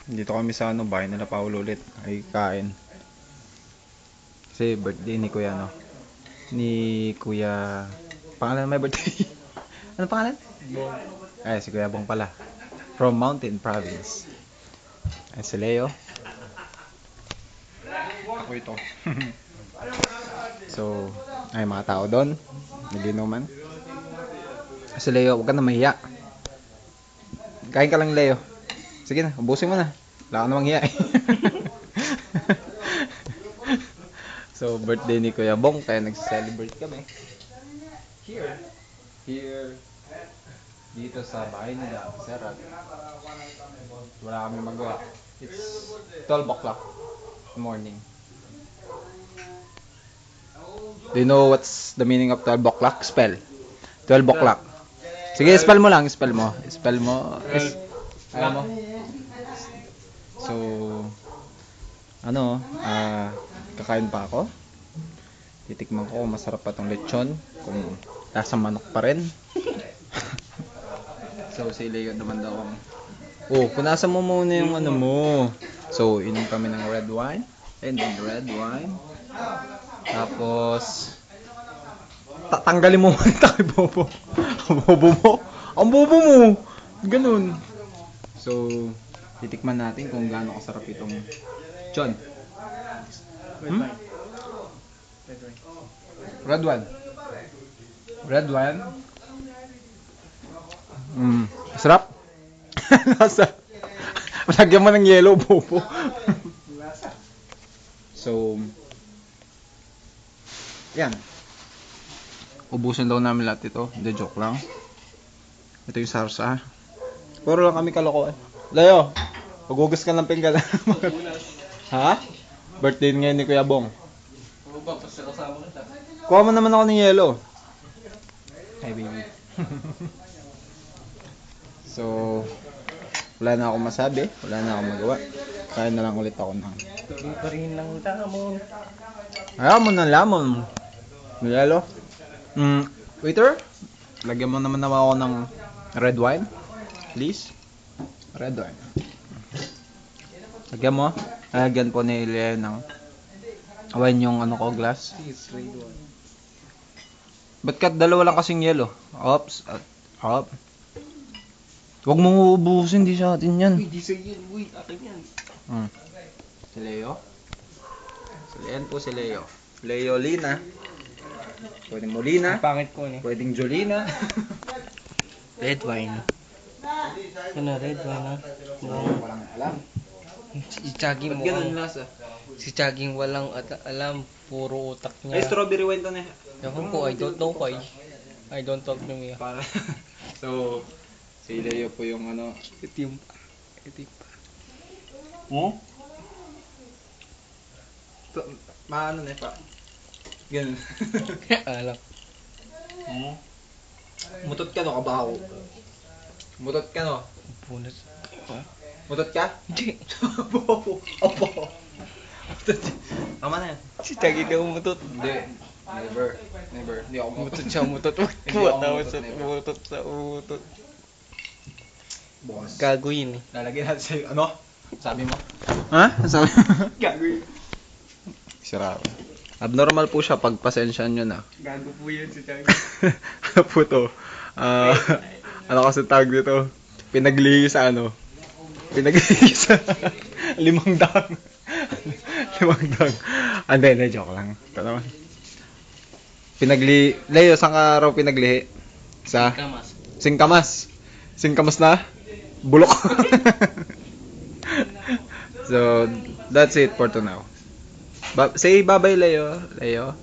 Dito kami sa ano, bahay nila Paulo ulit. Ay kain. Kasi birthday ni Kuya no. Ni Kuya... Pangalan may birthday? Ano pangalan? Bong. Ay, si Kuya Bong pala. From Mountain Province. Ay, si Leo. Ako ito. So, ay mga tao doon. Naginuman. Si Leo, huwag ka na mahiya. Kain ka lang, Leo. Sige na, ubusin mo na. Wala ka namang hiya eh. So, birthday ni Kuya Bong, kaya nag-celebrate kami. Here. Dito sa bahay nila, Serat. Wala kami magawa. It's 12 o'clock in the morning. Do you know what's the meaning of 12 o'clock? Spell. 12 o'clock. Sige, spell mo lang. Spell mo. Spell mo. Ayaw mo. So, ano, kakain pa ako. Titikman ko kung masarap pa tong lechon. Kung lasang manok pa rin. So, si Leo naman daw ang... Oh, punasan mo muna yung ano mo. So, inom kami ng red wine. And then red wine. Tapos... Tanggalin mo muna tayo, bobo. Ang bobo mo. Ang bobo mo. Ganun. So, titikman natin kung gaano kasarap itong lechon. Red wine. Red wine. Sarap. Lasa. Lagyan mo ng yellow, bobo. So, yan. Ubusin daw namin lahat ito. Hindi, joke lang. Ito yung sarsa. Puro lang kami kalokohan. Leo, magugas ka ng pinggan. Ha? Birthday ngayon ni Kuya Bong. Kuha mo naman ako ng yellow. Hi, baby. So, wala na akong masabi. Wala na akong magawa. Kaya na lang ulit ako ng... Tuloy pa rin ng lamon. Ayaw mo ng lamon. Yellow. Waiter, lagyan mo naman ako ng red wine. Please. Red wine. Lagyan mo. Lagyan po ni Leo ng wine yung ano ko, glass. Please, red one. Ba't ka dalawa lang kasing yellow? Ops. Up. Huwag mong uubusin, di sa atin yan. Uy, di sa yun. Uy, akin yan. Si Leo. Yan po si Leo. Leo Lina. Pwedeng Molina. Pangit ko eh. Pwedeng Jolina. Red wine. Ano, red wine ha? Walang alam. Si Chaggy mo. Ba't ganun lasa? Si Chaggy walang alam. Puro utak Ay, niya. strawberry wine to na. Ewan ko, I don't know why. I don't talk to me. Para. So, si Leo po yung ano. Itim. Mo? Maano na pa. Ganun. Alam. Mutot ka no, kabaho. Mutot ka no. Punas. Mutot ka? Hindi. Opo. Opo. Tama na yan. Si Chaggy daw mutot. Hindi. Never. Never. Hindi ako Mutot siya, mutot. Hindi ako Tapos mutot, never. mutot sa mutot. Boss. Gagawin eh. Lalagyan natin sa'yo. Ano? Sabi mo? Ha? Sabi mo? Gagawin. Sarap. Abnormal po siya pag pasensyahan nyo na. Gago po yun si Chaggy. Ano po to? Ano kasi tawag dito? Pinaglihi sa ano? Pinaglihi sa 5 dang. 5 dang. Hindi, joke lang. Ito naman. Leo, saan ka raw pinaglihi? Sa? Kamas. Singkamas. Singkamas na? Bulok. So, that's it for now. Say bye-bye, Leo. Leo.